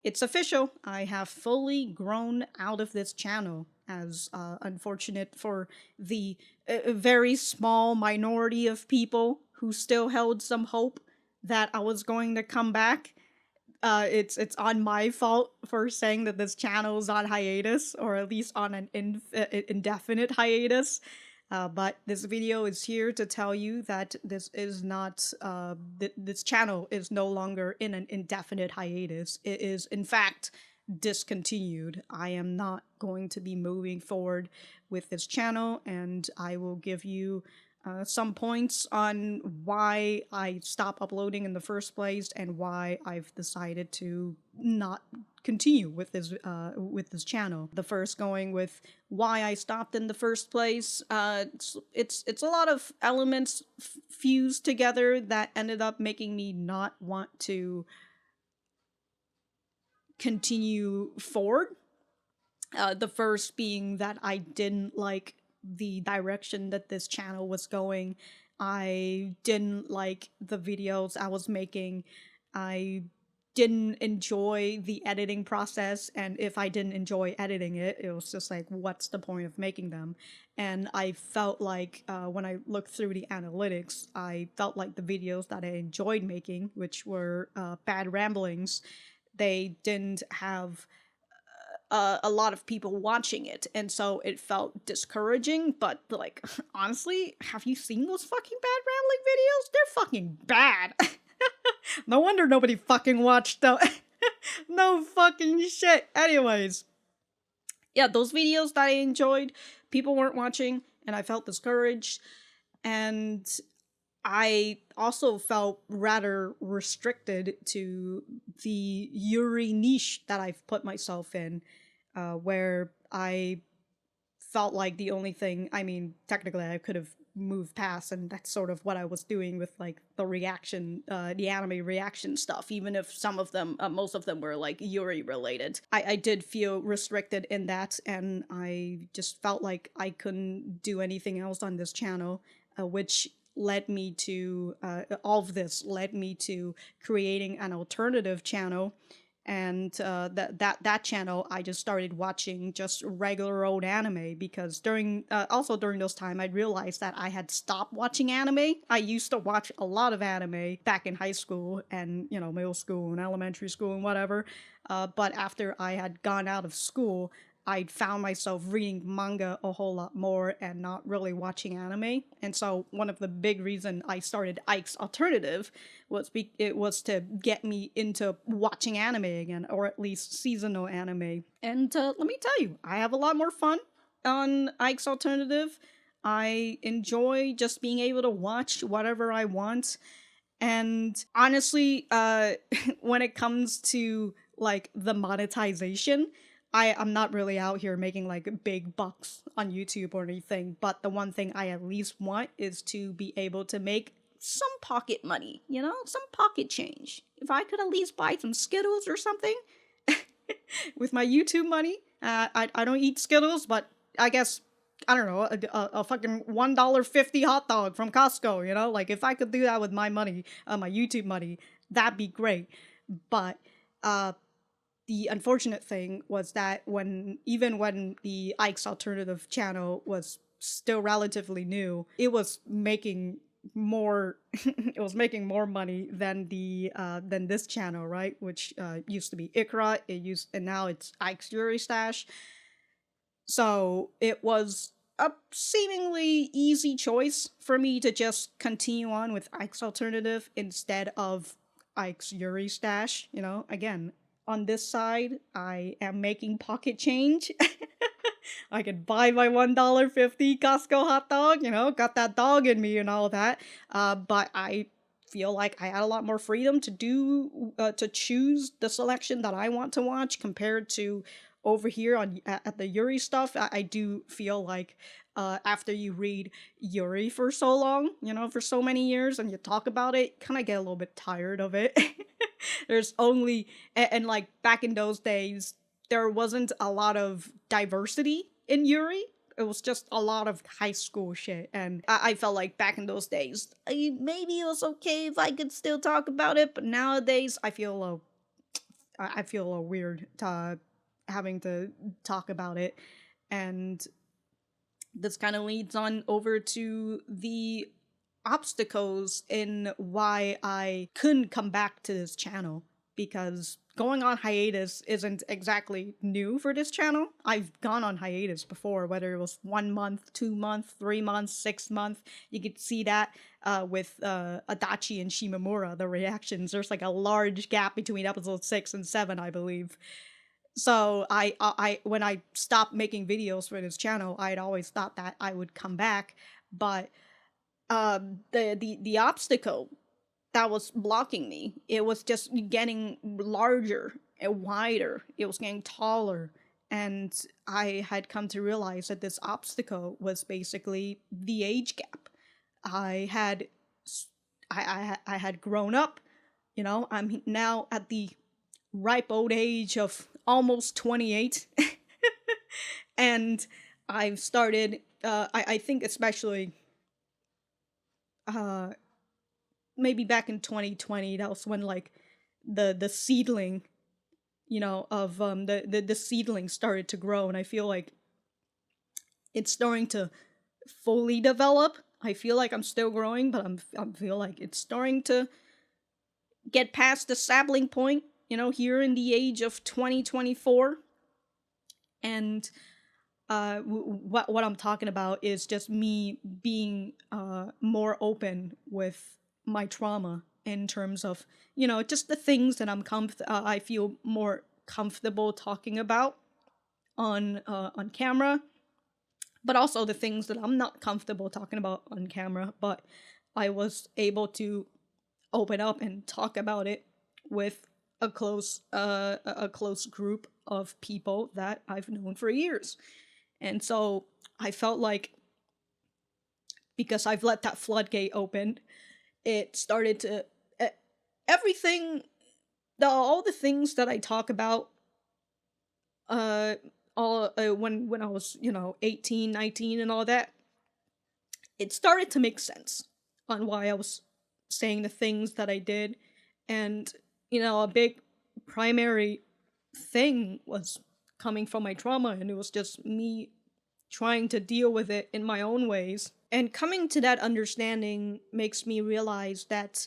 It's official. I have fully grown out of this channel, as unfortunate for the very small minority of people who still held some hope that I was going to come back. It's on my fault for saying that this channel is on hiatus, or at least on an indefinite hiatus. But this video is here to tell you that this is not, this channel is no longer in an indefinite hiatus. It is, in fact, discontinued. I am not going to be moving forward with this channel, and I will give you some points on why I stopped uploading in the first place and why I've decided to not continue with this channel. The first going with why I stopped in the first place. It's a lot of elements fused together that ended up making me not want to continue forward. The first being that I didn't like the direction that this channel was going. I didn't like the videos I was making. I didn't enjoy the editing process, and if I didn't enjoy editing it, it was just like, what's the point of making them? And I felt like when I looked through the analytics, I felt like the videos that I enjoyed making, which were bad ramblings, they didn't have a lot of people watching it, and so it felt discouraging. But like, honestly, have you seen those fucking bad rambling videos? They're fucking bad. No wonder nobody fucking watched them. No fucking shit. Anyways, yeah, those videos that I enjoyed, people weren't watching, and I felt discouraged. And I also felt rather restricted to the Yuri niche that I've put myself in, where I felt like the only thing, I mean, technically I could have moved past, and that's sort of what I was doing with like the reaction, the anime reaction stuff, even if some of them, most of them were like Yuri related. I did feel restricted in that, and I just felt like I couldn't do anything else on this channel, which led me to all of this led me to creating an alternative channel. And that channel, I just started watching just regular old anime, because during also during those time I realized that I had stopped watching anime. I used to watch a lot of anime back in high school and, you know, middle school and elementary school and whatever, but after I had gone out of school, I found myself reading manga a whole lot more and not really watching anime. And so one of the big reason I started Ike's Alternative was it was to get me into watching anime again, or at least seasonal anime. And let me tell you, I have a lot more fun on Ike's Alternative. I enjoy just being able to watch whatever I want. And honestly, when it comes to like the monetization, I'm not really out here making like big bucks on YouTube or anything, but the one thing I at least want is to be able to make some pocket money, you know, some pocket change. If I could at least buy some Skittles or something with my YouTube money. I don't eat Skittles, but I guess, I don't know, a fucking $1.50 hot dog from Costco, you know? Like, if I could do that with my money, my YouTube money, that'd be great. But, the unfortunate thing was that even when the Ike's Alternative channel was still relatively new, it was making more it was making more money than this channel, right? Which used to be Ikra, and now it's Ike's Yuri Stash. So it was a seemingly easy choice for me to just continue on with Ike's Alternative instead of Ike's Yuri Stash. You know, again, on this side, I am making pocket change. I could buy my $1.50 Costco hot dog, you know, got that dog in me and all that. But I feel like I had a lot more freedom to choose the selection that I want to watch compared to over here at the Yuri stuff. I do feel like after you read Yuri for so long, you know, for so many years, and you talk about it, kind of get a little bit tired of it. There's only, and like back in those days, there wasn't a lot of diversity in Yuri. It was just a lot of high school shit, and I felt like back in those days, maybe it was okay if I could still talk about it, but nowadays I feel I feel a little weird having to talk about it. And this kind of leads on over to the obstacles in why I couldn't come back to this channel, because going on hiatus isn't exactly new for this channel. I've gone on hiatus before, whether it was 1 month, 2 months, 3 months, 6 months. You could see that with Adachi and Shimamura, the reactions. There's like a large gap between episodes 6 and 7, I believe. So I when I stopped making videos for this channel, I'd always thought that I would come back, but the obstacle that was blocking me, it was just getting larger and wider. It was getting taller, and I had come to realize that this obstacle was basically the age gap. I had I had grown up, you know. I'm now at the ripe old age of almost 28. And I've started I think especially maybe back in 2020, that was when like the seedling, you know, of the seedling started to grow, and I feel like it's starting to fully develop. I feel like I'm still growing, but I feel like it's starting to get past the sapling point, you know, here in the age of 2024. And what I'm talking about is just me being more open with my trauma, in terms of, you know, just the things that I feel more comfortable talking about on camera, but also the things that I'm not comfortable talking about on camera, but I was able to open up and talk about it with a close group of people that I've known for years. And so I felt like, because I've let that floodgate open, it started to everything, all the things that I talk about all when I was, you know, 18, 19 and all that, it started to make sense on why I was saying the things that I did. And, you know, a big primary thing was coming from my trauma, and it was just me trying to deal with it in my own ways. And coming to that understanding makes me realize that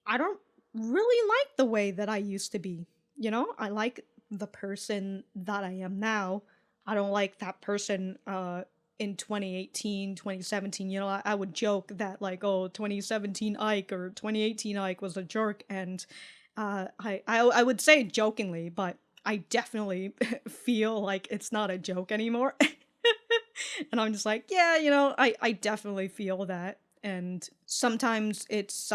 I don't really like the way that I used to be. You know, I like the person that I am now. I don't like that person in 2018, 2017. You know, I would joke that like, oh, 2017 Ike or 2018 Ike was a jerk, and I would say it jokingly, but I definitely feel like it's not a joke anymore. And I'm just like, yeah, you know, I definitely feel that. And sometimes it's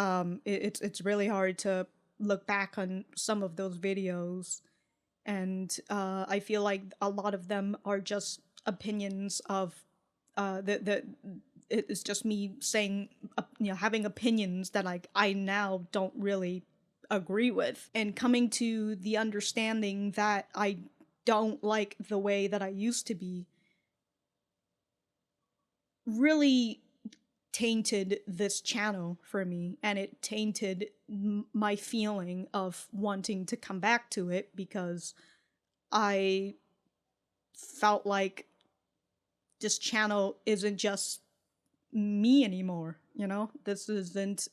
really hard to look back on some of those videos, and I feel like a lot of them are just opinions of it's just me saying, you know, having opinions that like I now don't really agree with, and coming to the understanding that I don't like the way that I used to be really tainted this channel for me, and it tainted my feeling of wanting to come back to it, because I felt like this channel isn't just me anymore, you know? This isn't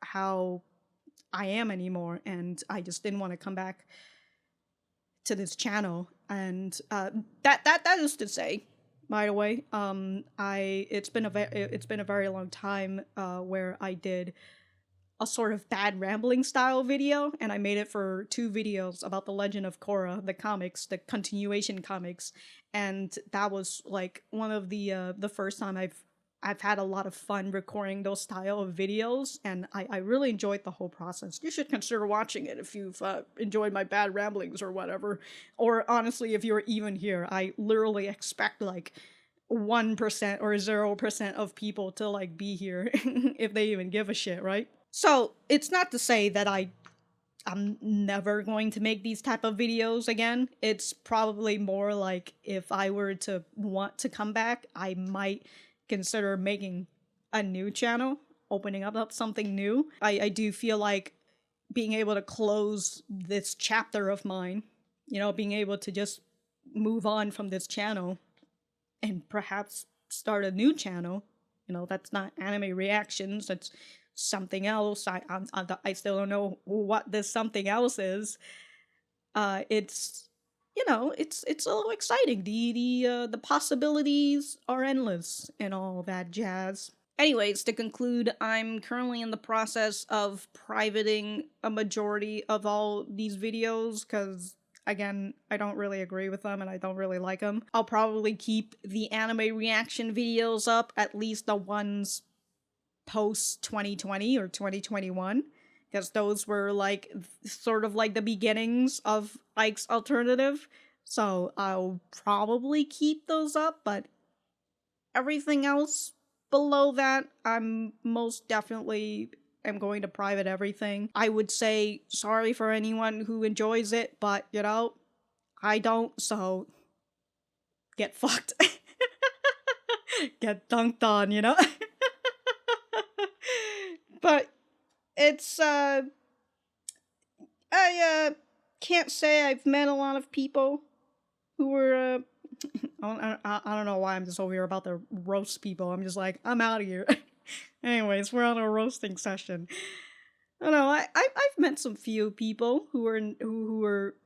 how I am anymore, and I just didn't want to come back to this channel. And that is to say, by the way, it's been a very long time where I did a sort of bad rambling style video, and I made it for 2 videos about the Legend of Korra, the comics, the continuation comics, and that was like one of the first time I've had a lot of fun recording those style of videos, and I really enjoyed the whole process. You should consider watching it if you've enjoyed my bad ramblings or whatever. Or honestly, if you're even here, I literally expect like 1% or 0% of people to like be here if they even give a shit, right? So it's not to say that I'm never going to make these type of videos again. It's probably more like if I were to want to come back, I might consider making a new channel, opening up something new. I do feel like being able to close this chapter of mine, you know, being able to just move on from this channel and perhaps start a new channel. You know, that's not anime reactions, that's something else. I still don't know what this something else is. It's, you know, it's a little exciting. The possibilities are endless and all that jazz. Anyways, to conclude, I'm currently in the process of privating a majority of all these videos because, again, I don't really agree with them and I don't really like them. I'll probably keep the anime reaction videos up, at least the ones post 2020 or 2021, because those were like sort of like the beginnings of Ike's Alternative. So I'll probably keep those up, but everything else below that, I'm most definitely am going to private everything. I would say sorry for anyone who enjoys it, but you know, I don't, so get fucked. Get dunked on, you know? But it's I can't say I've met a lot of people who were I don't know why I'm just over here about to roast people. I'm just like, I'm out of here. Anyways, we're on a roasting session. I don't know. I've met some few people who were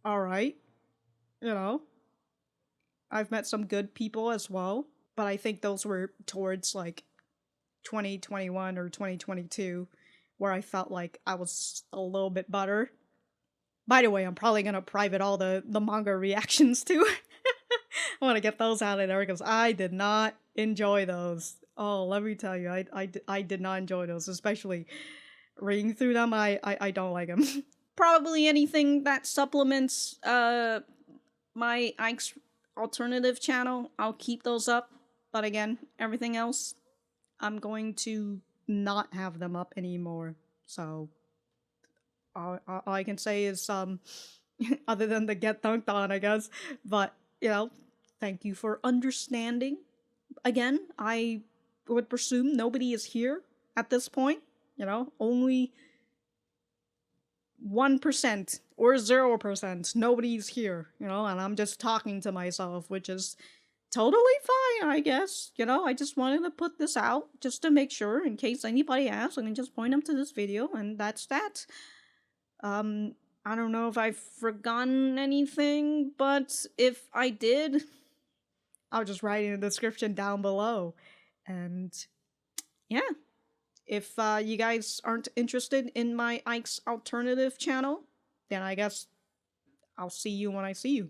all right. You know, I've met some good people as well, but I think those were towards like 2021 or 2022, where I felt like I was a little bit better. By the way, I'm probably gonna private all the manga reactions too. I want to get those out of there because I did not enjoy those. Oh, let me tell you, I did not enjoy those, especially reading through them. I don't like them. Probably anything that supplements my Ike's Alternative channel, I'll keep those up. But again, everything else, I'm going to not have them up anymore. So all I can say is other than the get dunked on, I guess. But you know, thank you for understanding. Again, I would presume nobody is here at this point. You know, only 1% or 0%. Nobody's here, you know, and I'm just talking to myself, which is totally fine, I guess. You know, I just wanted to put this out just to make sure in case anybody asks. I can just point them to this video, and that's that. I don't know if I've forgotten anything, but if I did, I'll just write in the description down below. And yeah, if you guys aren't interested in my Ike's Alternative channel, then I guess I'll see you when I see you.